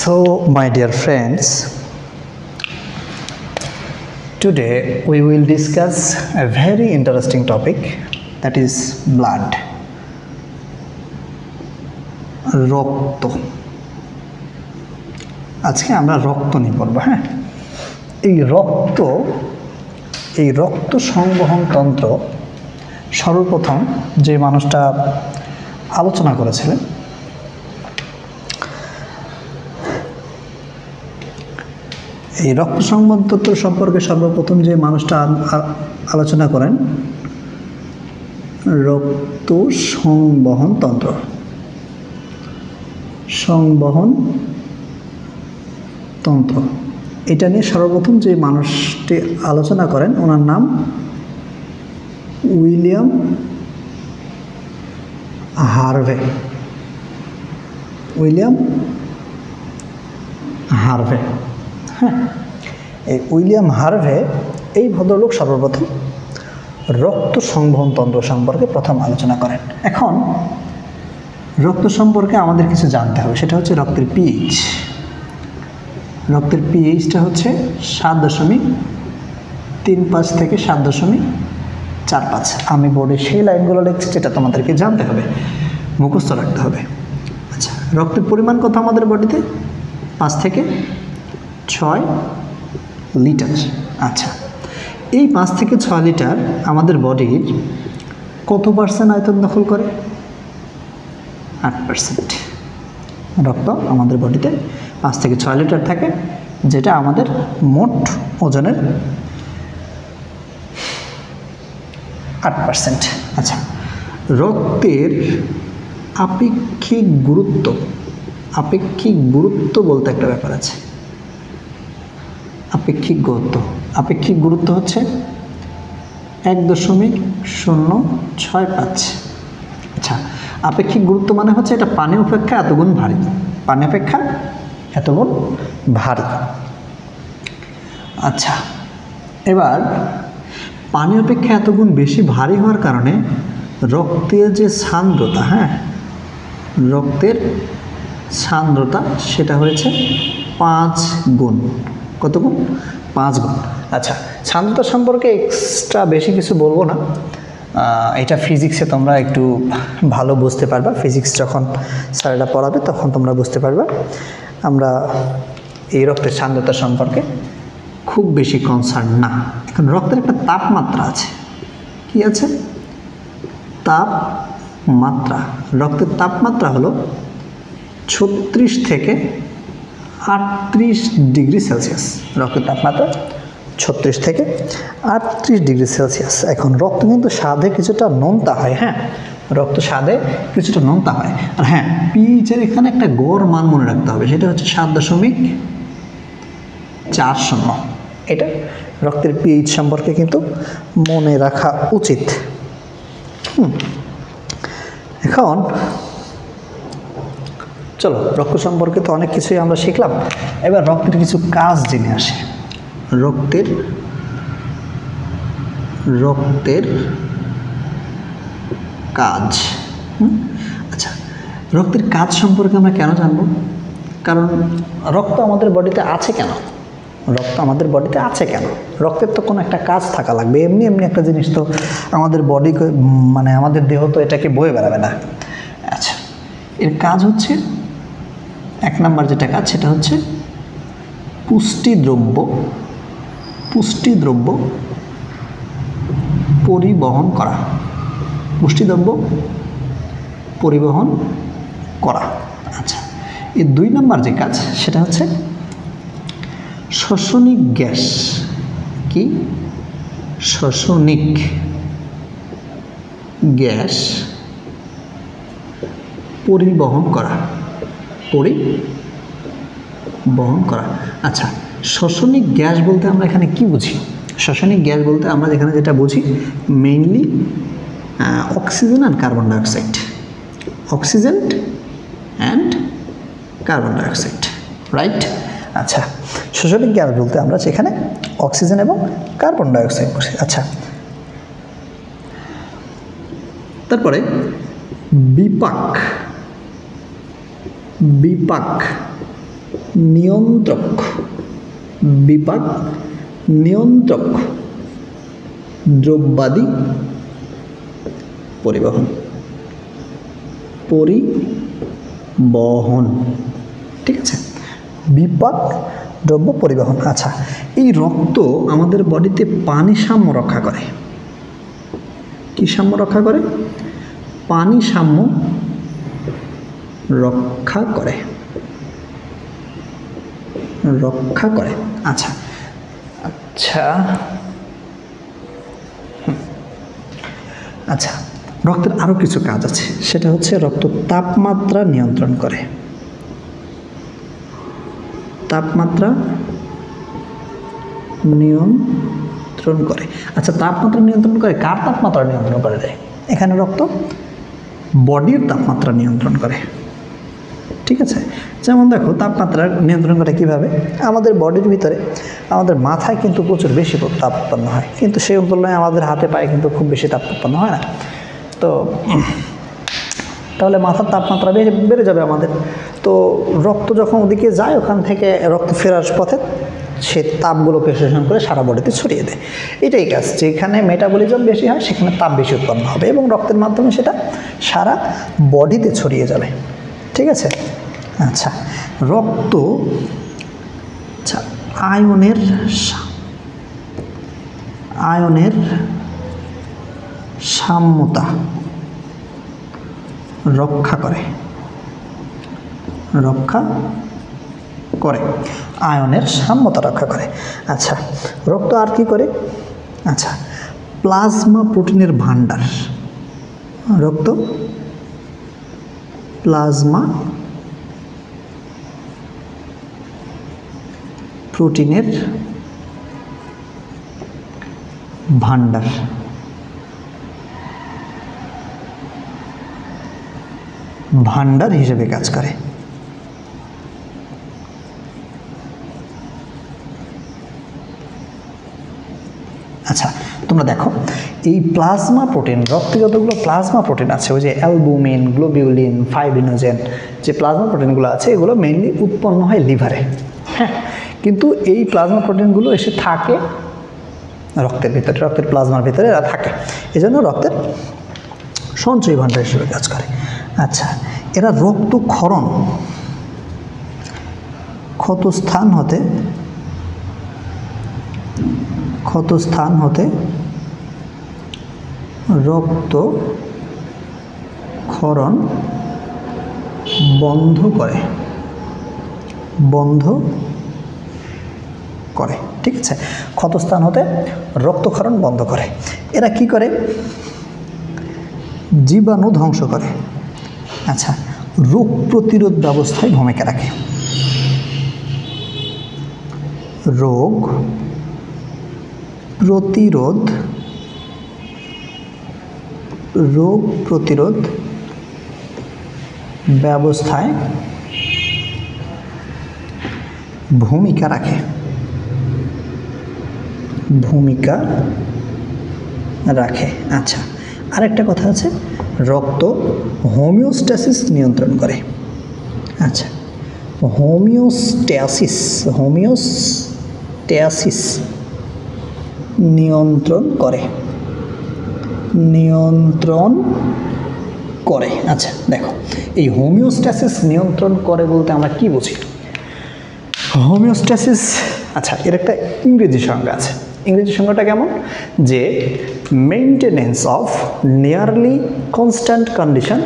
So, my dear friends, today we will discuss a very interesting topic, that is blood. রক্ত। আজকে আমরা রক্ত নিয়ে পড়ব। হ্যাঁ, এই রক্ত সংবহন তন্ত্র সর্বপ্রথম যে মানুষটা আলোচনা করেছিলেন এই রক্ত সংবহন তন্ত্র সম্পর্কে সর্বপ্রথম যে মানুষটা আলোচনা করেন রক্ত সংবহন তন্ত্র এটা নিয়ে সর্বপ্রথম যে মানুষটি আলোচনা করেন ওনার নাম উইলিয়াম হার্ভে। হ্যাঁ, এই উইলিয়াম হার্ভে এই ভদ্রলোক সর্বপ্রথম রক্ত সংবহন তন্ত্র সম্পর্কে প্রথম আলোচনা করেন। এখন রক্ত সম্পর্কে আমাদের কিছু জানতে হবে, সেটা হচ্ছে রক্তের পিএইচ। রক্তের পিএইচটা হচ্ছে 7.35 থেকে 7.45। আমি বোর্ডে সেই লাইনগুলো লিখছি যেটা তোমাদেরকে জানতে হবে, মুখস্থ রাখতে হবে। আচ্ছা, রক্তের পরিমাণ কত আমাদের বডিতে? 5 থেকে 6 লিটার। আচ্ছা, এই 5 থেকে 6 লিটার আমাদের বডির কত পার্সেন্ট আয়তন দখল করে? 8%। রক্ত আমাদের বডিতে 5 থেকে 6 লিটার থাকে, যেটা আমাদের মোট ওজনের 8%। আচ্ছা, রক্তের আপেক্ষিক গুরুত্ব বলতে একটা ব্যাপার আছে। আপেক্ষিক গুরুত্ব হচ্ছে 1.065। আচ্ছা, আপেক্ষিক গুরুত্ব মানে হচ্ছে এটা পানি অপেক্ষা এতগুণ ভারী। আচ্ছা, এবার পানি অপেক্ষা এতগুণ বেশি ভারী হওয়ার কারণে রক্তের যে সান্দ্রতা, রক্তের সান্দ্রতা সেটা হয়েছে 5 গুণ। কত গুণ? 5 গুণ। আচ্ছা, সান্দ্রতা সম্পর্কে এক্সট্রা বেশি কিছু বলবো না, এটা ফিজিক্সে তোমরা একটু ভালো বুঝতে পারবা। ফিজিক্স যখন স্যারেরা পড়াবে তখন তোমরা বুঝতে পারবা। আমরা এই রক্তের সান্দ্রতা সম্পর্কে খুব বেশি কনসার্ন না। এখন রক্তের একটা তাপমাত্রা আছে। কি আছে? তাপমাত্রা। রক্তের তাপমাত্রা হলো 36 থেকে 38 ডিগ্রি সেলসিয়াস। রক্তের তাপমাত্রা 36 থেকে 38 ডিগ্রি সেলসিয়াস। এখন রক্ত কিন্তু স্বাদে কিছুটা নোনতা হয়। হ্যাঁ, রক্ত স্বাদে কিছুটা নোনতা হয়। আর হ্যাঁ, পিএইচের এখানে একটা গড় মান মনে রাখতে হবে, সেটা হচ্ছে 7.40। এটা রক্তের পিএইচ সম্পর্কে কিন্তু মনে রাখা উচিত। এখন চলো, রক্ত সম্পর্কে তো অনেক কিছুই আমরা শিখলাম, এবার রক্তের কিছু কাজ জেনে আসে। রক্তের কাজ। আচ্ছা, রক্তের কাজ সম্পর্কে আমরা কেন জানবো? কারণ রক্ত আমাদের বডিতে আছে কেন? রক্তের তো কোনো একটা কাজ থাকা লাগবে। এমনি একটা জিনিস তো আমাদের বডি, মানে আমাদের দেহ তো এটাকে বয়ে বেড়াবে না। আচ্ছা, এর কাজ হচ্ছে, 1 নাম্বার যেটা কাজ সেটা হচ্ছে পুষ্টিদ্রব্য পরিবহন করা। আচ্ছা, এই 2 নাম্বার যে কাজ সেটা হচ্ছে শ্বসনিক গ্যাস। কি? শ্বসনিক গ্যাস পরিবহন করা। আচ্ছা, শ্বসনিক গ্যাস বলতে আমরা এখানে কি বুঝি? শ্বসনিক গ্যাস বলতে আমরা এখানে যেটা বুঝি, mainly oxygen and carbon dioxide. Right? আচ্ছা, শ্বসনিক গ্যাস বলতে আমরা সেখানে অক্সিজেন এবং কার্বন ডাইঅক্সাইড বুঝি। আচ্ছা, তারপরে বিপাক নিয়ন্ত্রক, বিপাক নিয়ন্ত্রক, দ্রব্যাদি পরিবহন, পরিবহন, ঠিক আছে, বিপাক দ্রব্য পরিবহন। আচ্ছা, এই রক্ত আমাদের বডিতে পানি সাম্য রক্ষা করে। কি সাম্য রক্ষা করে? পানি সাম্য রক্ষা করে, রক্ষা করে। আচ্ছা আচ্ছা আচ্ছা, রক্তের আরও কিছু কাজ আছে, সেটা হচ্ছে রক্ত তাপমাত্রা নিয়ন্ত্রণ করে। তাপমাত্রা নিয়ন্ত্রণ করে। আচ্ছা, তাপমাত্রা নিয়ন্ত্রণ করে, কার তাপমাত্রা নিয়ন্ত্রণ করে দেয়? এখানে রক্ত বডির তাপমাত্রা নিয়ন্ত্রণ করে, ঠিক আছে। যেমন দেখো, তাপমাত্রা নিয়ন্ত্রণ করে কীভাবে? আমাদের বডির ভিতরে, আমাদের মাথায় কিন্তু প্রচুর বেশি তাপ উৎপন্ন হয়, কিন্তু সেই তুলনায় আমাদের হাতে পায়ে কিন্তু খুব বেশি তাপ উৎপন্ন হয় না। তো তাহলে মাথার তাপমাত্রা বেড়ে যাবে আমাদের। তো রক্ত যখন ওদিকে যায়, ওখান থেকে রক্ত ফেরার পথে সে তাপগুলোকে শোষণ করে সারা বডিতে ছড়িয়ে দেয়। এটাই কাজ। যেখানে মেটাবলিজম বেশি হয় সেখানে তাপ বেশি উৎপন্ন হবে এবং রক্তের মাধ্যমে সেটা সারা বডিতে ছড়িয়ে যাবে, ঠিক আছে। আচ্ছা, রক্ত, আচ্ছা, আয়নের সাম্যতা রক্ষা করে, রক্ষা করে, আয়নের সাম্যতা রক্ষা করে। আচ্ছা, রক্ত আর কি করে? আচ্ছা, প্লাজমা প্রোটিনের ভান্ডার। রক্ত প্লাজমা প্রোটিনের ভান্ডার, ভান্ডার হিসেবে কাজ করে। আচ্ছা, তোমরা দেখো, এই প্লাজমা প্রোটিন, রক্তে যতগুলো প্লাজমা প্রোটিন আছে, ওই যে অ্যালবুমিন, গ্লোবিউলিন, ফাইব্রিনোজেন, যে প্লাজমা প্রোটিনগুলো আছে, এগুলো মেইনলি উৎপন্ন হয় লিভারে। হ্যাঁ, কিন্তু এই প্লাজমা প্রোটিনগুলো এসে থাকে রক্তের ভিতরে, রক্তের প্লাজমার ভিতরে এরা থাকে, এই জন্য রক্তের সঞ্চয়ী ভাণ্ডার হিসেবে কাজ করে। আচ্ছা, এরা রক্তক্ষরণ, ক্ষতস্থান হতে রক্তক্ষরণ বন্ধ করে, ঠিক আছে। ক্ষতস্থান হতে রক্তক্ষরণ বন্ধ করে। এরা কি করে? জীবাণু ধ্বংস করে। আচ্ছা, রোগ প্রতিরোধ ব্যবস্থায় ভূমিকা রাখে। রোগ প্রতিরোধ ব্যবস্থায় ভূমিকা রাখে। আচ্ছা, আরেকটা কথা আছে, রক্ত হোমিওস্ট্যাসিস নিয়ন্ত্রণ করে। আচ্ছা, হোমিওস্ট্যাসিস নিয়ন্ত্রণ করে। আচ্ছা, দেখো, এই হোমিওস্ট্যাসিস নিয়ন্ত্রণ করে বলতে আমরা কি বুঝি? হোমিওস্ট্যাসিস, আচ্ছা, এর একটা ইংরেজি সংজ্ঞা আছে। ইংরেজি সংজ্ঞাটা কেমন? যে maintenance of nearly constant condition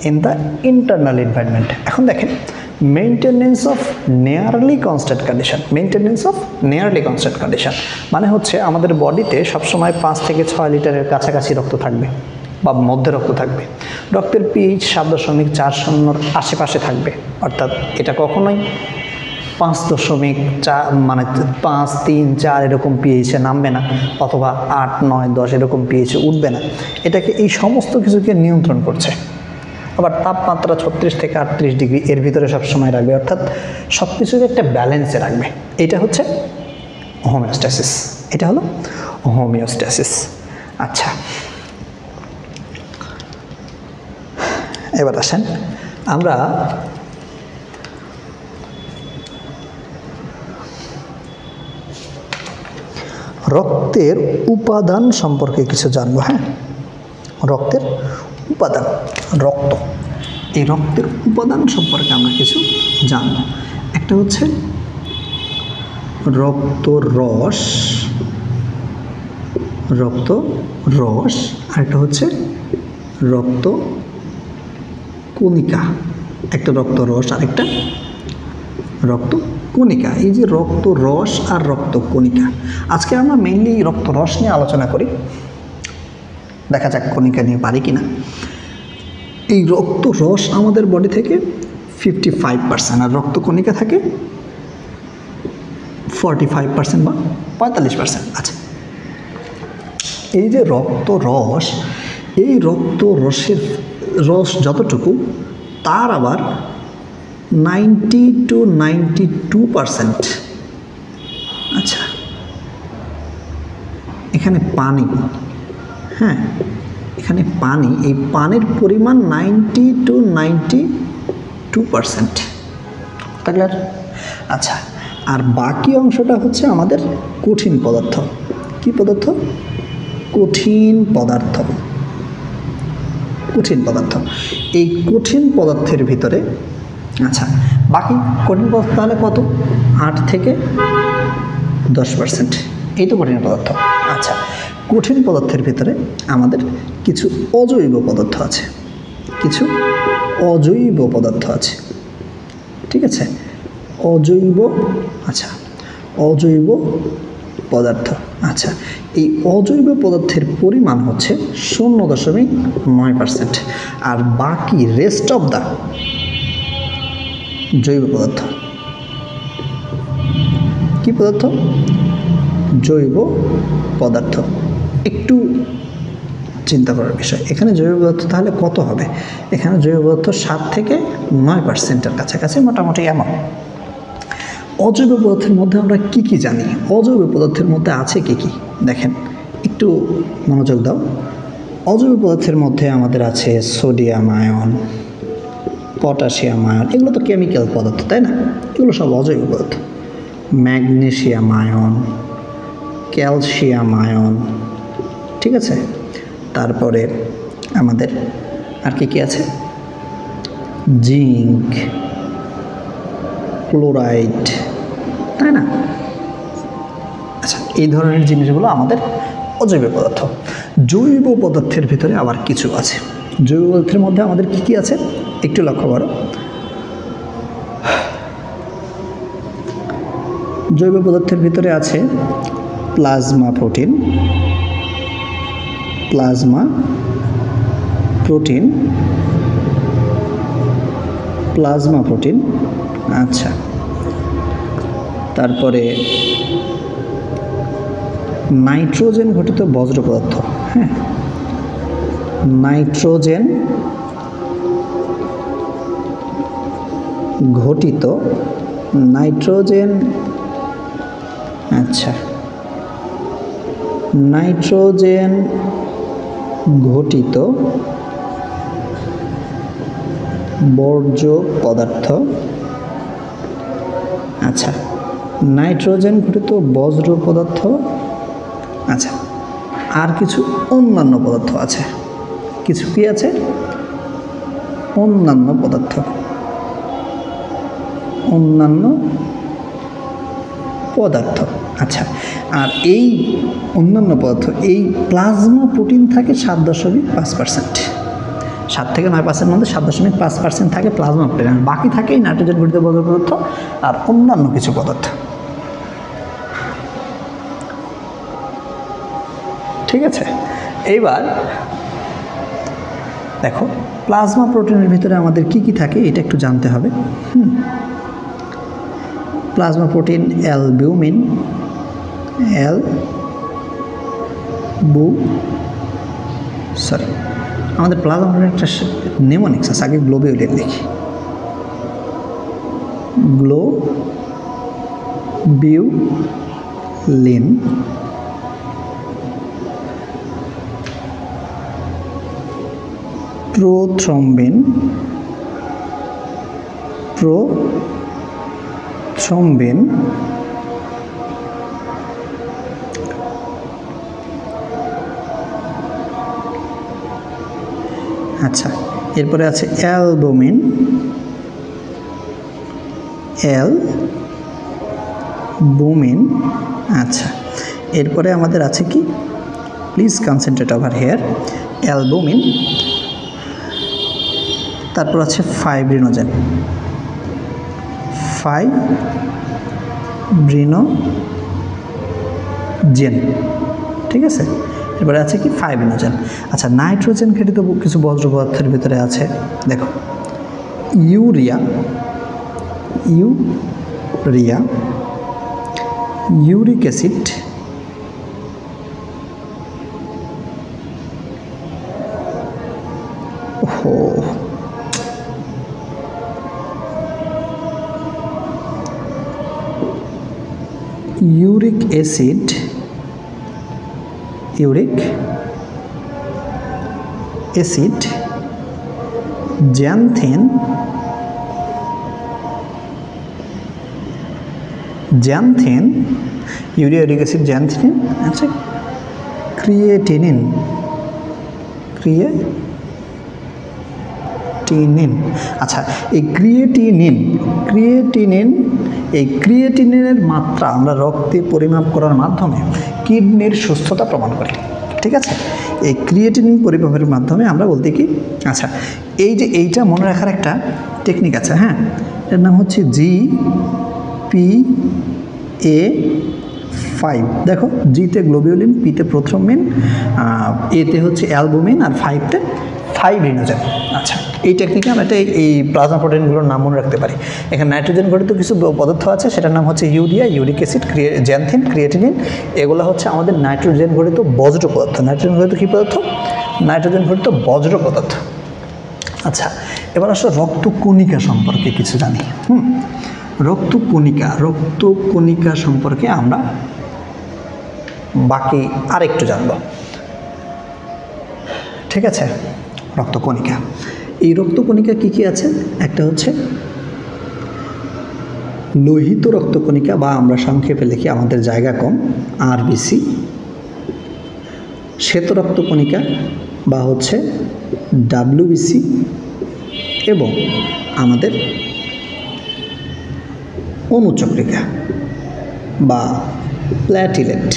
in the internal environment. এখন দেখেন, maintenance of nearly constant condition মানে হচ্ছে আমাদের বডিতে সবসময় 5 থেকে 6 লিটারের কাছাকাছি রক্ত থাকবে বা মধ্যে রক্ত থাকবে। রক্তের পিএইচ 7.40 আশেপাশে থাকবে, অর্থাৎ এটা কখনোই 5.4 মানে 5, 3, 4 এরকম পিএইচে নামবে না, অথবা 8, 9, 10 এরকম পিএইচে উঠবে না। এটাকে, এই সমস্ত কিছুকে নিয়ন্ত্রণ করছে। আবার তাপমাত্রা 36 থেকে 38 ডিগ্রি এর ভিতরে সবসময় রাখবে, অর্থাৎ সব কিছুকে একটা ব্যালেন্সে রাখবে। এটা হচ্ছে হোমিওস্ট্যাসিস। এটা হলো হোমিওস্ট্যাসিস। আচ্ছা, এবার আসেন আমরা রক্তের উপাদান সম্পর্কে কিছু জানবো। হ্যাঁ, রক্তের উপাদান, রক্ত, এই রক্তের উপাদান সম্পর্কে আমরা কিছু জানবো। একটা হচ্ছে রক্তরস, রক্তরস, আরেকটা হচ্ছে রক্ত কণিকা। একটা রক্তরস, আরেকটা রক্ত কণিকা। এই যে রক্তরস আর রক্ত কণিকা, আজকে আমরা মেইনলি রক্তরস নিয়ে আলোচনা করি, দেখা যাক কণিকা নিয়ে পারি কিনা। এই রক্তরস আমাদের বডি থেকে 55%, আর রক্ত কণিকা থাকে 45% বা 45%। আচ্ছা, এই যে রক্তরস, এই রক্তরসের রস যতটুকু, তার আবার 90 to 92%, আচ্ছা, এখানে পানি। হ্যাঁ, এখানে পানি, এই পানির পরিমাণ 90 to 92%। ক্লিয়ার? আচ্ছা, আর বাকি অংশটা হচ্ছে আমাদের কঠিন পদার্থ। কি পদার্থ? কঠিন পদার্থ। কঠিন পদার্থ, এই কঠিন পদার্থের ভিতরে, আচ্ছা, বাকি কঠিন পদার্থ তাহলে কত? 8 থেকে 10%, এই তো কঠিন পদার্থ। আচ্ছা, কঠিন পদার্থের ভিতরে আমাদের কিছু অজৈব পদার্থ আছে, কিছু অজৈব পদার্থ আছে, ঠিক আছে? অজৈব, আচ্ছা, অজৈব পদার্থ। আচ্ছা, এই অজৈব পদার্থের পরিমাণ হচ্ছে 0.9%, আর বাকি রেস্ট অফ দ্য জৈব পদার্থ। কি পদার্থ? জৈব পদার্থ। একটু চিন্তা করার বিষয়, এখানে জৈব পদার্থ তাহলে কত হবে? এখানে জৈব পদার্থ 7 থেকে 9%-এর কাছাকাছি, মোটামুটি এমন। অজৈব পদার্থের মধ্যে আমরা কি কি জানি? অজৈব পদার্থের মধ্যে আছে কি কি দেখেন, একটু মনোযোগ দাও। অজৈব পদার্থের মধ্যে আমাদের আছে সোডিয়াম আয়ন, পটাশিয়াম আয়ন, এগুলো তো কেমিক্যাল পদার্থ, তাই না? এগুলো সব অজৈব পদার্থ। ম্যাগনেসিয়াম আয়ন, ক্যালসিয়াম আয়ন, ঠিক আছে? তারপরে আমাদের আর কি কি আছে? জিঙ্ক, ক্লোরাইড, তাই না? আচ্ছা, এই ধরনের জিনিসগুলো আমাদের অজৈব পদার্থ। জৈব পদার্থের ভিতরে আবার কিছু আছে। জৈব পদার্থের মধ্যে আমাদের কি কি আছে একটু লক্ষ্য করো। জৈব পদার্থের ভিতরে আছে plasma protein, plasma protein, plasma protein, আচ্ছা, তারপরে নাইট্রোজেন ঘটিত বজ্র পদার্থ। হ্যাঁ, নাইট্রোজেন ঘটিত, নাইট্রোজেন, আচ্ছা, নাইট্রোজেন ঘটিত বর্জ্য পদার্থ। আচ্ছা, নাইট্রোজেন ঘটিত বজ্র পদার্থ। আচ্ছা, আর কিছু অন্যান্য পদার্থ আছে। কিছু কি আছে? অন্যান্য পদার্থ, অন্যান্য পদার্থ। আচ্ছা, আর এই অন্যান্য পদার্থ, এই প্লাজমা প্রোটিন থাকে 7.5%। 7 থেকে 9% মধ্যে 7.5% থাকে প্লাজমা প্রোটিন, আর বাকি থাকে এই নাইট্রোজেন ঘটিত বজ্র পদার্থ আর অন্যান্য কিছু পদার্থ। ঠিক আছে, এইবার দেখো প্লাজমা প্রোটিনের ভিতরে আমাদের কি কি থাকে এটা একটু জানতে হবে। প্লাজমা প্রোটিন অ্যালবিউমিন, আমাদের প্লাজমা প্রোটিন একটা নেমোনিক্স আছে, আগে গ্লোবিউলিন লিখি। গ্লোবিউলিন, প্রোথ্রম্বিন, আচ্ছা, এরপরে আছে অ্যালবুমিন, অ্যালবুমিন। আচ্ছা, এরপরে আমাদের আছে কি, please concentrate over here, albumin. তারপর আছে ফাইব্রিনোজেন, ফাইব্রিনোজেন, ঠিক আছে। এরপরে আছে কি, ফাইব্রিনোজেন। আচ্ছা, নাইট্রোজেন ঘটিত কিছু বজ্র পদার্থের ভিতরে আছে, দেখো, urea, uric acid, uric acid, xanthine, urea, uric acid, xanthine. আচ্ছা, ক্রিয়েটিনিন, আচ্ছা, এই ক্রিয়েটিনিনের মাত্রা আমরা রক্তে পরিমাপ করার মাধ্যমে কিডনির সুস্থতা প্রমাণ করি, ঠিক আছে। এই ক্রিয়েটিনিন পরিমাপের মাধ্যমে আমরা বলতে কি, আচ্ছা, এই যে এইটা মনে রাখার একটা টেকনিক আছে, হ্যাঁ, এর নাম হচ্ছে GPA5। দেখো, জিতে গ্লোবিউলিন, পিতে প্রথ্রম্বিন, এতে হচ্ছে অ্যালবুমিন, আর 5তে ফাইব্রিনোজেন। আচ্ছা, এই টেকনিকে আমরা এই প্লাজমা প্রোটিনগুলোর নাম মনে রাখতে পারি। এখানে নাইট্রোজেন ঘটিত কিছু পদার্থ আছে, সেটার নাম হচ্ছে urea, uric acid, xanthine, creatinine. এগুলো হচ্ছে আমাদের নাইট্রোজেন ঘটিত বজ্র পদার্থ। নাইট্রোজেন ঘটিত কী পদার্থ? নাইট্রোজেন ঘটিত বজ্র পদার্থ। আচ্ছা, এবার আসলে রক্তকণিকা সম্পর্কে কিছু জানি। রক্তকণিকা সম্পর্কে আমরা বাকি আরেকটু জানব, ঠিক আছে। রক্তকণিকা, এই রক্তকণিকা কি কি আছে? একটা হচ্ছে লোহিত রক্তকণিকা, বা আমরা সংক্ষেপে লিখি, আমাদের জায়গা কম, আরবিসি। শ্বেত রক্তকণিকা বা হচ্ছে ডাব্লিউবিসি, এবং আমাদের অনুচক্রিকা বা প্ল্যাটিলেট,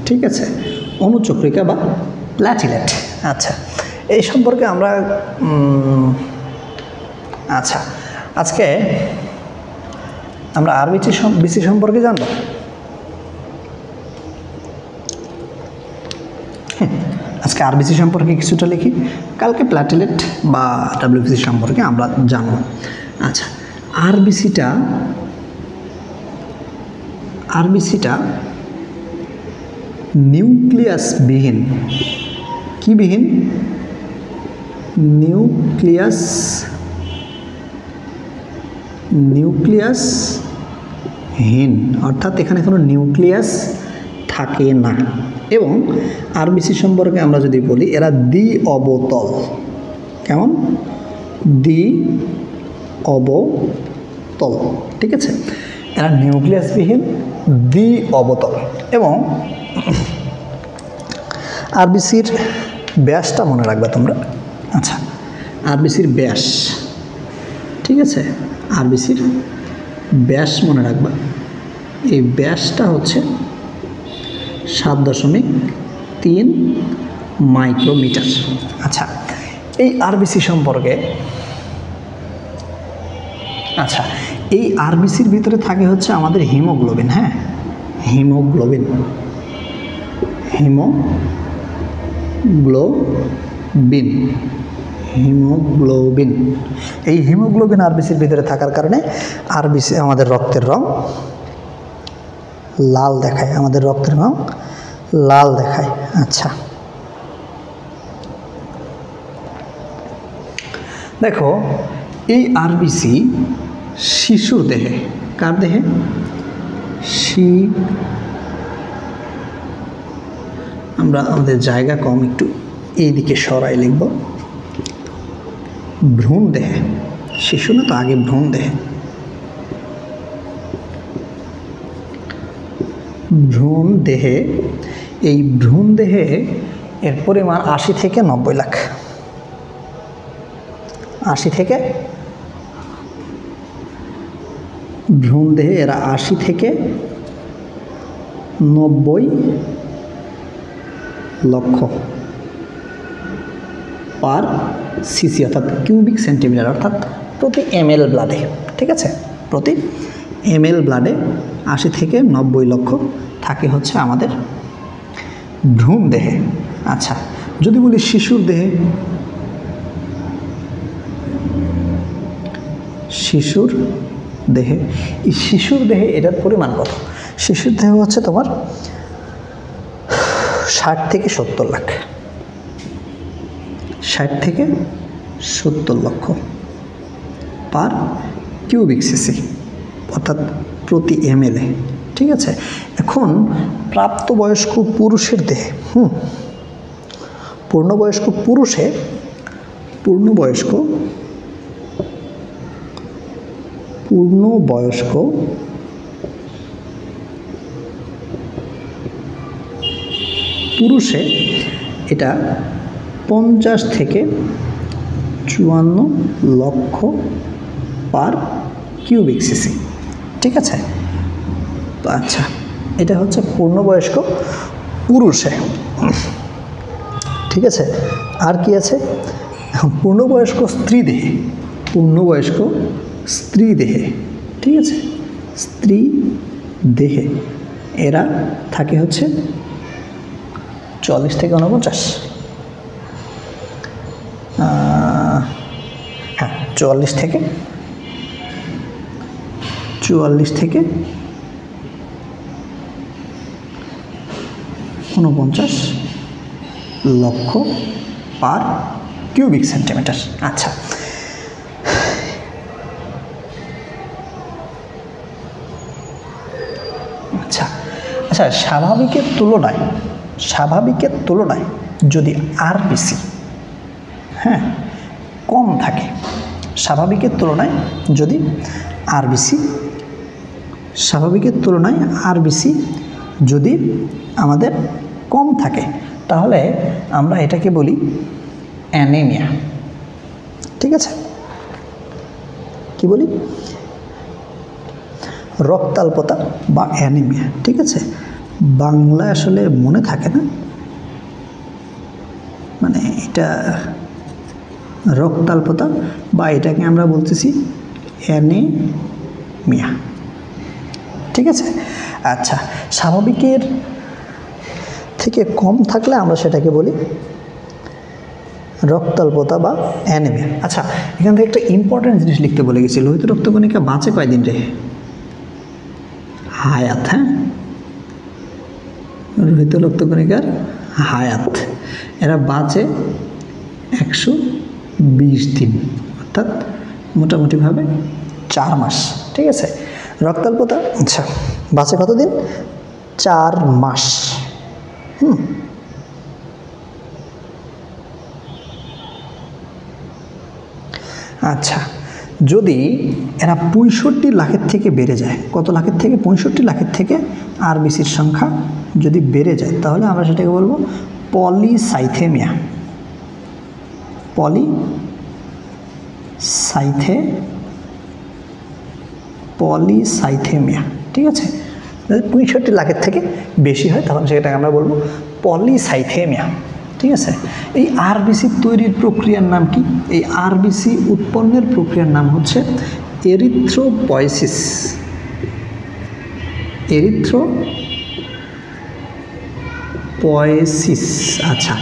ঠিক আছে, অনুচক্রিকা বা প্ল্যাটিলেট। আচ্ছা, এই সম্পর্কে আমরা আচ্ছা, আজকে আমরা আরবিসি সম্পর্কে জানব। আজকে আরবিসি সম্পর্কে কিছুটা লিখি, কালকে প্ল্যাটিলেট বা ডাব্লিউবিসি সম্পর্কে আমরা জানব। আচ্ছা, আরবিসিটা নিউক্লিয়াসবিহীন। কি বিহীন? নিউক্লিয়াসহীন, অর্থাৎ এখানে কোনো নিউক্লিয়াস থাকে না। এবং আরবিসি সম্পর্কে আমরা যদি বলি, এরা দ্বি-অবতল। কেমন? দ্বি-অবতল, ঠিক আছে। এরা নিউক্লিয়াসবিহীন, দ্বি-অবতল। এবং আরবিসির ব্যাসটা মনে রাখবে তোমরা। আচ্ছা, আরবিসির ব্যাস, ঠিক আছে, আরবিসির ব্যাস মনে রাখবা। এই ব্যাসটা হচ্ছে 7.3 মাইক্রোমিটার। আচ্ছা, এই আরবিসি সম্পর্কে, আচ্ছা, এই আরবিসির ভিতরে থাকে হচ্ছে আমাদের হিমোগ্লোবিন। হ্যাঁ, হিমোগ্লোবিন। এই হিমোগ্লোবিন আরবিসির ভিতরে থাকার কারণে আরবিসি আমাদের রক্তের রং লাল দেখায়। আচ্ছা, দেখো, এই আরবিসি শিশুর দেহে, কার দেহে? আমরা আমাদের জায়গা কম, একটু এইদিকে সরাই লিখব। ভ্রূণ দেহে, শিশু না তো, আগে ভ্রূণ দেহে। এই ভ্রূণ দেহে এর পরিমাণ 80 থেকে 90 লাখ। 80 থেকে ভ্রূণদেহে এরা 80 থেকে 90 লক্ষ পার সিসি অর্থাৎ কিউবিক সেন্টিমিটার অর্থাৎ প্রতি ml ব্লাডে। ঠিক আছে, প্রতি ml ব্লাডে 80 থেকে 90 লক্ষ থাকে হচ্ছে আমাদের ভ্রূণ দেহে। আচ্ছা, যদি বলি শিশুর দেহে, শিশুর দেহে, এই শিশুর দেহে এটার পরিমাণ কত? শিশুর দেহে হচ্ছে তোমার 60 থেকে 70 লাখ, 60 থেকে 70 লক্ষ পার কিউবিক সিসি অর্থাৎ প্রতি ml এ। ঠিক আছে, এখন প্রাপ্তবয়স্ক পুরুষের দেহে, পূর্ণবয়স্ক পুরুষে, পূর্ণবয়স্ক পুরুষে এটা 50 থেকে 54 লক্ষ পার কিউবিক সিসি। ঠিক আছে, আচ্ছা, এটা হচ্ছে পূর্ণবয়স্ক পুরুষে। ঠিক আছে, আর কি আছে? পূর্ণবয়স্ক স্ত্রী দেহে, পূর্ণবয়স্ক স্ত্রী দেহে। ঠিক আছে, স্ত্রী দেহে এরা থাকে হচ্ছে 40 থেকে 49, হ্যাঁ 44 থেকে 49 লক্ষ পার কিউবিক সেন্টিমিটার। আচ্ছা, আচ্ছা আচ্ছা স্বাভাবিকের তুলনায় যদি আরবিসি কম থাকে, স্বাভাবিকের তুলনায় যদি আরবিসি যদি আমাদের কম থাকে, তাহলে আমরা এটাকে বলি অ্যানিমিয়া। ঠিক আছে, কি বলি? রক্তাল্পতা বা অ্যানিমিয়া। ঠিক আছে, বাংলায় আসলে মনে থাকে না, মানে এটা রক্তাল্পতা বা এটাকে আমরা বলতেছি অ্যানিমিয়া। ঠিক আছে, আচ্ছা, স্বাভাবিকের থেকে কম থাকলে আমরা সেটাকে বলি রক্তাল্পতা বা অ্যানিমিয়া। আচ্ছা, এখান থেকে একটা ইম্পর্টেন্ট জিনিস লিখতে বলে গেছি, লোহিত রক্তকণিকা বাঁচে কয়দিন রে? হায়াত। হ্যাঁ, লোহিত রক্তকণিকার হায়াত, এরা বাঁচে 120 দিন, অর্থাৎ মোটামুটিভাবে 4 মাস। ঠিক আছে, রক্তাল্পতা আচ্ছা বাঁচে কতদিন? 4 মাস। আচ্ছা, যদি এরা 65 লাখের থেকে বেড়ে যায়, কত লাখের থেকে? 65 লাখের থেকে আরবিসির সংখ্যা যদি বেড়ে যায়, তাহলে আমরা সেটাকে বলবো পলিসাইথেমিয়া। পলিসাইথেমিয়া। ঠিক আছে, যদি 65 লাখের থেকে বেশি হয়, তখন সেটাকে আমরা বলবো পলিসাইথেমিয়া। ঠিক আছে, এই আরবিসি তৈরির প্রক্রিয়ার নাম কি? এই আরবিসি উৎপন্নের প্রক্রিয়ার নাম হচ্ছে এরিথ্রোপয়েসিস। আচ্ছা,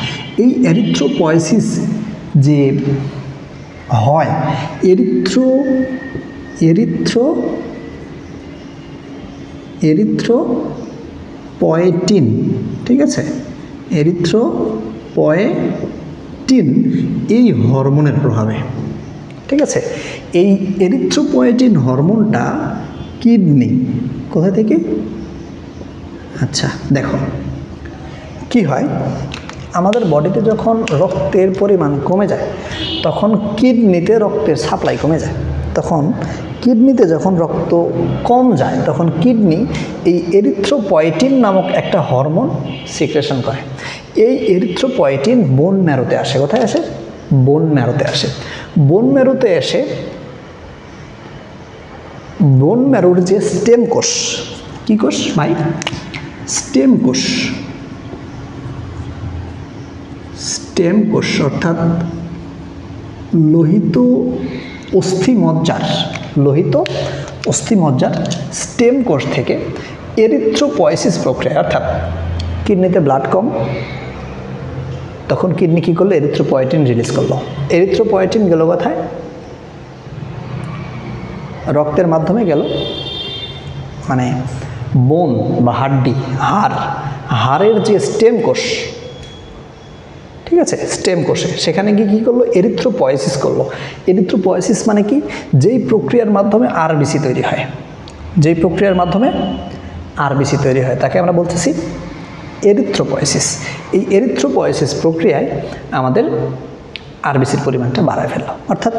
এই এরিথ্রোপয়েসিস যে হয়, এরিথ্রোপয়েটিন। ঠিক আছে, এরিথ্রোপয়েটিন এই হরমোনের প্রভাবে। ঠিক আছে, এই এরিথ্রোপয়েটিন হরমোনটা কিডনি, কোথা থেকে? আচ্ছা দেখো কি হয়, আমাদের বডিতে যখন রক্তের পরিমাণ কমে যায়, তখন কিডনিতে রক্তের সাপ্লাই কমে যায়। তখন কিডনিতে যখন রক্ত কম যায়, তখন কিডনি এই এরিথ্রোপয়েটিন নামক একটা হরমোন সিক্রেশন করে। এই এরিথ্রোপয়েটিন বোন ম্যারোতে আসে। কোথায় আসে? বোন ম্যারোতে আসে। বোন ম্যারোতে এসে বোন ম্যারোর যে স্টেম কোষ, কি কোষ ভাই? স্টেম কোষ। স্টেম কোষ অর্থাৎ লোহিত অস্থিমজ্জার, লোহিত অস্থিমজ্জার স্টেম কোষ থেকে এরিথ্রোপয়েসিস প্রক্রিয়া, অর্থাৎ কিডনিতে ব্লাড কম, তখন কিডনি কী করলো? এরিথ্রোপয়েটিন রিলিজ করলো। এরিথ্রোপয়েটিন গেল কোথায়? রক্তের মাধ্যমে গেল, মানে বোন বা হাড্ডি, হাড়ের যে স্টেম কোষ, ঠিক আছে, স্টেম কোষে, সেখানে গিয়ে কী করলো? এরিথ্রোপয়েসিস করলো। এরিথ্রোপয়েসিস মানে কি? যেই প্রক্রিয়ার মাধ্যমে আরবিসি তৈরি হয়, যেই প্রক্রিয়ার মাধ্যমে আরবিসি তৈরি হয় তাকে আমরা বলতেছি এরিথ্রোপয়েসিস। এই এরিথ্রোপয়েসিস প্রক্রিয়ায় আমাদের আরবিসির পরিমাণটা বাড়ায় ফেললো। অর্থাৎ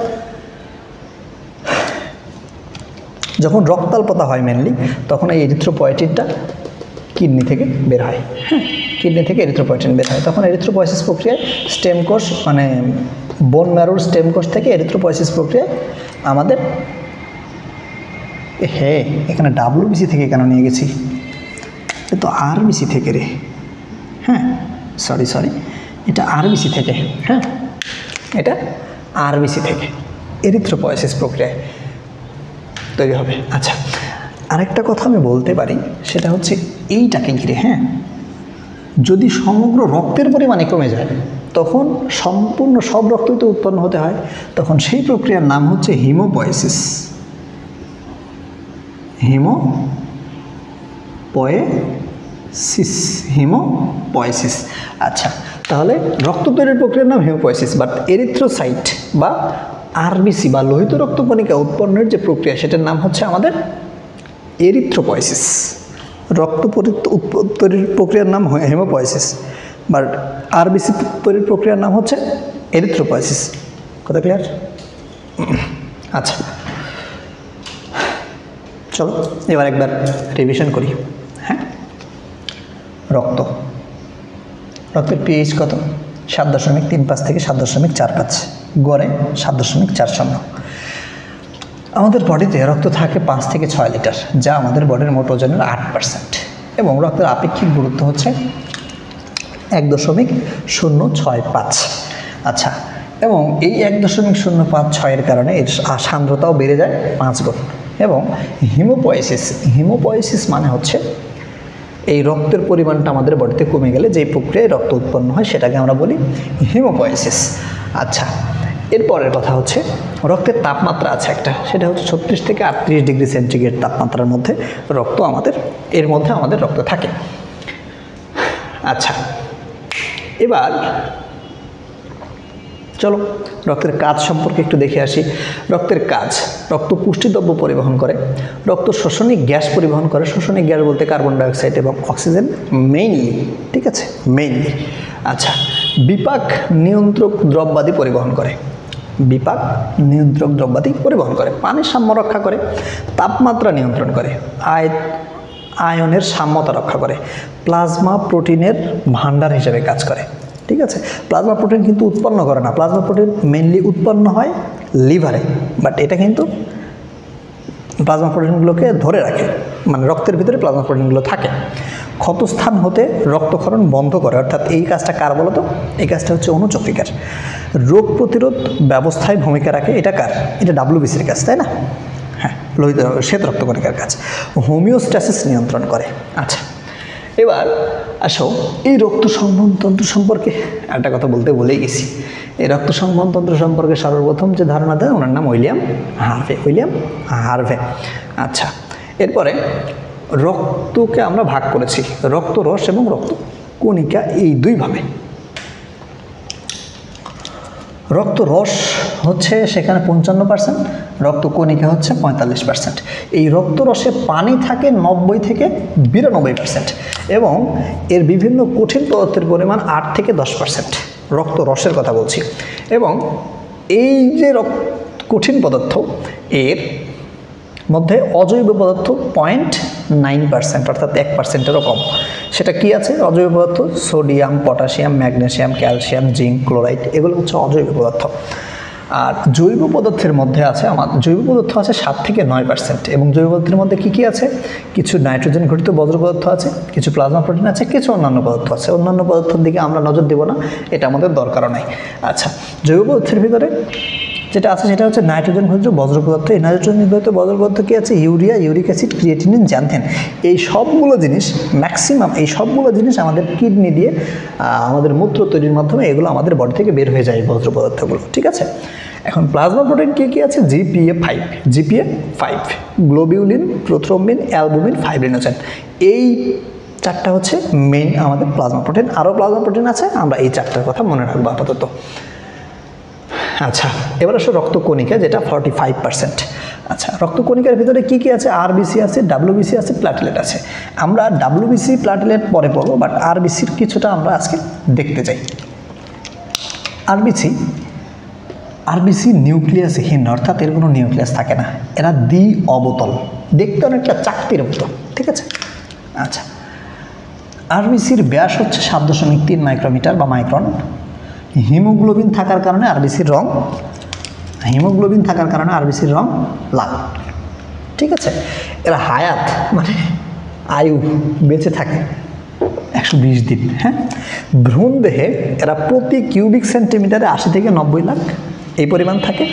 যখন রক্তাল্পতা হয় মেনলি, তখন এই এরিথ্রোপয়েটিনটা কিডনি থেকে বের হয়। হ্যাঁ, কিডনি থেকে এরিথ্রোপয়েটিন বের হয়। তখন এরিথ্রোপয়েসিস প্রক্রিয়ায় স্টেম কোষ, মানে বোন ম্যারোর স্টেম কোষ থেকে এরিথ্রোপয়েসিস প্রক্রিয়ায় আমাদের, হ্যাঁ এখানে ডাব্লিউবিসি থেকে কেন নিয়ে গেছি? এ তো আরবিসি থেকে রে। হ্যাঁ সরি, এটা আরবিসি থেকে। হ্যাঁ, এটা আরবিসি থেকে এরিথ্রোপয়েসিস প্রক্রিয়ায় তৈরি হবে। আচ্ছা, আরেকটা কথা আমি বলতে পারি, সেটা হচ্ছে এইটাকে ঘিরে, হ্যাঁ, যদি সমগ্র রক্তের পরিমাণে কমে যায়, তখন সম্পূর্ণ সব রক্তই তো উৎপন্ন হতে হয়, তখন সেই প্রক্রিয়ার নাম হচ্ছে হিমোপয়েসিস। হিমোপয়েসিস। আচ্ছা, তাহলে রক্ত তৈরির প্রক্রিয়ার নাম হিমোপয়েসিস, বাট এরিথ্রোসাইট বা আরবিসি বা লোহিত রক্তকণিকা উৎপন্নের যে প্রক্রিয়া, সেটার নাম হচ্ছে আমাদের এরিথ্রোপয়েসিস। রক্ত তৈরির প্রক্রিয়ার নাম হিমোপয়েসিস, বাট আরবিসি তৈরির প্রক্রিয়ার নাম হচ্ছে এরিথ্রোপয়েসিস। কথা ক্লিয়ার? আচ্ছা, চলো এবার একবার রিভিশন করি। হ্যাঁ, রক্তের পিএইচ কত? 7.35 থেকে 7.45, গড়ে 7.40। আমাদের বডিতে রক্ত থাকে 5 থেকে 6 লিটার, যা আমাদের বডির মোট ওজনের 8%, এবং রক্তের আপেক্ষিক গুরুত্ব হচ্ছে 1.065। আচ্ছা, এবং এই 1.056-এর কারণে এর সান্দ্রতাও বেড়ে যায় 5 গুণ। এবং হিমোপয়েসিস মানে হচ্ছে এই রক্তের পরিমাণটা আমাদের বডিতে কমে গেলে যেই প্রক্রিয়ায় রক্ত উৎপন্ন হয়, সেটাকে আমরা বলি হিমোপয়েসিস। আচ্ছা, এরপরের কথা হচ্ছে রক্তের তাপমাত্রা আছে একটা, সেটা হচ্ছে 36 থেকে 38 ডিগ্রি সেন্টিগ্রেড তাপমাত্রার মধ্যে রক্ত আমাদের রক্ত থাকে। আচ্ছা, এবার চলো রক্তের কাজ সম্পর্কে একটু দেখে আসি। রক্তের কাজ: রক্ত পুষ্টিদ্রব্য পরিবহন করে, রক্ত শোষণিক গ্যাস পরিবহন করে। শোষণিক গ্যাস বলতে কার্বন ডাইঅক্সাইড এবং অক্সিজেন মেইনলি, ঠিক আছে, মেইনলি। আচ্ছা, বিপাক নিয়ন্ত্রক দ্রব্যাদি পরিবহন করে, বিপাক নিয়ন্ত্রক দ্রব্যাদি পরিবহন করে। পানির সাম্য রক্ষা করে, তাপমাত্রা নিয়ন্ত্রণ করে, আয়নের সাম্যতা রক্ষা করে, প্লাজমা প্রোটিনের ভাণ্ডার হিসেবে কাজ করে। ঠিক আছে, প্লাজমা প্রোটিন কিন্তু উৎপন্ন করে না, প্লাজমা প্রোটিন মেনলি উৎপন্ন হয় লিভারে, বাট এটা কিন্তু প্লাজমা প্রোটিনগুলোকে ধরে রাখে, মানে রক্তের ভিতরে প্লাজমা প্রোটিনগুলো থাকে। ক্ষতস্থান হতে রক্তক্ষরণ বন্ধ করে, অর্থাৎ এই কাজটা কার বলো তো? এই কাজটা হচ্ছে অনুচক্রিকার। রোগ প্রতিরোধ ব্যবস্থায় ভূমিকা রাখে, এটা কার? এটা ডাব্লিউবিসির কাজ, তাই না? হ্যাঁ, লোহিত শ্বেত রক্তকণিকার কাজ। হোমিওস্ট্যাসিস নিয়ন্ত্রণ করে। আচ্ছা, এবার আসো এই রক্ত সংবহনতন্ত্র সম্পর্কে একটা কথা বলতে ভুলেই গেছি। এই রক্ত সংবহনতন্ত্র সম্পর্কে সর্বপ্রথম যে ধারণা দেয় ওনার নাম উইলিয়াম হার্ভে। আচ্ছা, এরপরে রক্তকে আমরা ভাগ করেছি রক্তরস এবং রক্তকণিকা, এই দুইভাবে। রক্তরস হচ্ছে সেখানে 55%, রক্তকণিকা হচ্ছে 45%। এই রক্তরসে পানি থাকে 90 থেকে 92%, এবং এর বিভিন্ন কঠিন পদার্থের পরিমাণ 8 থেকে 10%। রক্তরসের কথা বলছি। এবং এই যে কঠিন পদার্থ, এর মধ্যে অজৈব পদার্থ 0.9%, অর্থাৎ 1%-এরও কম। সেটা কি আছে অজৈব পদার্থ? Sodium, potassium, magnesium, calcium, zinc, chloride, এগুলো হচ্ছে অজৈব পদার্থ। আর জৈব পদার্থের মধ্যে আছে জৈব পদার্থ আছে 7 থেকে 9%। এবং জৈব পদার্থের মধ্যে কি কি আছে? কিছু নাইট্রোজেন ঘটিত বজ্র পদার্থ আছে, কিছু প্লাজমা প্রোটিন আছে, কিছু অন্যান্য পদার্থ আছে। অন্যান্য পদার্থের দিকে আমরা নজর দেব না, এটা আমাদের দরকারও নাই। আচ্ছা, জৈব পদার্থের ভিতরে যেটা আছে সেটা হচ্ছে নাইট্রোজেন ঘটিত বজ্র পদার্থ। এই নাইট্রোজেন ঘটিত বজ্র পদার্থ কি আছে? Urea, uric acid, creatinine, xanthine. এই সবগুলো জিনিস ম্যাক্সিমাম এই সবগুলো জিনিস আমাদের কিডনি দিয়ে আমাদের মূত্র তৈরির মাধ্যমে এগুলো আমাদের বডি থেকে বের হয়ে যায়, বজ্র পদার্থগুলো। ঠিক আছে, এখন প্লাজমা প্রোটিন কী কী আছে? GPA5, globulin, prothrombin, albumin, fibrinogen. এই 4টা হচ্ছে মেইন আমাদের প্লাজমা প্রোটিন। আরও প্লাজমা প্রোটিন আছে, আমরা এই 4টার কথা মনে রাখবো আপাতত। আচ্ছা, এবার আসলে রক্তকণিকা, যেটা 45%। আচ্ছা, রক্তকণিকার ভিতরে কি কি আছে? RBC আছে, WBC আছে, প্ল্যাটেলেট আছে। আমরা WBC, প্ল্যাটেলেট পরে পড়বো, বাট RBCর কিছুটা আমরা আজকে দেখতে চাই। RBC নিউক্লিয়াসহীন, অর্থাৎ এর কোনো নিউক্লিয়াস থাকে না। এরা দ্বি অবতল, দেখতে অনেকটা চাকতির মতো। ঠিক আছে, আচ্ছা, RBCর ব্যাস হচ্ছে 7.3 মাইক্রোমিটার বা মাইক্রন। হিমোগ্লোবিন থাকার কারণে RBCর রং লাল। ঠিক আছে, এরা হায়াত মানে আয়ু, বেঁচে থাকে 120 দিন। হ্যাঁ, ভ্রূণ দেহে এরা প্রতি কিউবিক সেন্টিমিটারে 80 থেকে 90 লাখ এই পরিমাণ থাকে।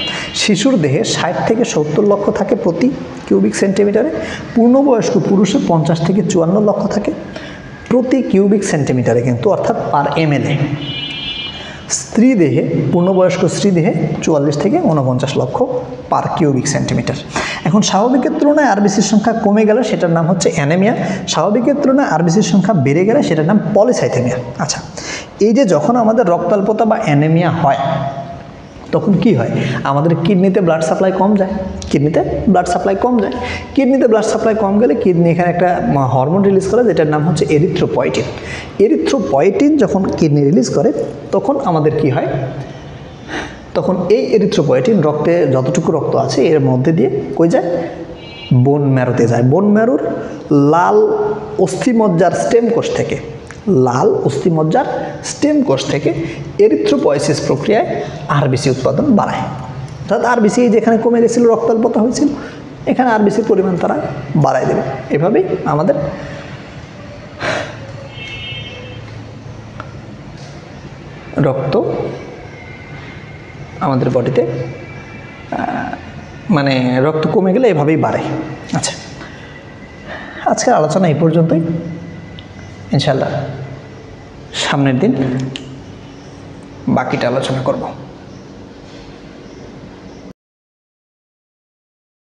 শিশুর দেহে 60 থেকে 70 লক্ষ থাকে প্রতি কিউবিক সেন্টিমিটারে। পূর্ণবয়স্ক পুরুষে 50 থেকে 54 লক্ষ থাকে প্রতি কিউবিক সেন্টিমিটারে, কিন্তু অর্থাৎ পার ml। স্ত্রী দেহে, পূর্ণবয়স্ক স্ত্রী দেহে 44 থেকে 49 লক্ষ পার কিউবিক সেন্টিমিটার। এখন স্বাভাবিকের তুলনায় RBCর সংখ্যা কমে গেলে সেটার নাম হচ্ছে অ্যানেমিয়া। স্বাভাবিকের তুলনায় RBCর সংখ্যা বেড়ে গেলে সেটার নাম পলিসাইথেমিয়া। আচ্ছা, এই যে যখন আমাদের রক্তাল্পতা বা অ্যানেমিয়া হয়, তখন কি হয়? আমাদের কিডনিতে ব্লাড সাপ্লাই কম যায়। কিডনিতে ব্লাড সাপ্লাই কম গেলে কিডনি এখানে একটা হরমোন রিলিজ করে, যেটার নাম হচ্ছে এরিথ্রোপয়েটিন। এরিথ্রোপয়েটিন যখন কিডনি রিলিজ করে, তখন আমাদের কি হয়? তখন এই এরিথ্রোপয়েটিন রক্তে যতটুকু রক্ত আছে এর মধ্যে দিয়ে কই যায়? বোন ম্যারোতে যায়। বোন ম্যারোর লাল অস্থিমজ্জার স্টেম কোষ থেকে এরিথ্রোপয়েসিস প্রক্রিয়ায় RBC উৎপাদন বাড়ায়। অর্থাৎ RBC যেখানে কমে গেছিল, রক্তাল্পতা হয়েছিল, এখানে RBCর পরিমাণ তারা বাড়ায় দেবে। এভাবেই আমাদের রক্ত আমাদের বডিতে মানে রক্ত কমে গেলে এভাবেই বাড়ে। আচ্ছা, আজকের আলোচনা এই পর্যন্তই। ইনশাআল্লাহ সামনের দিন বাকিটা আলোচনা করব।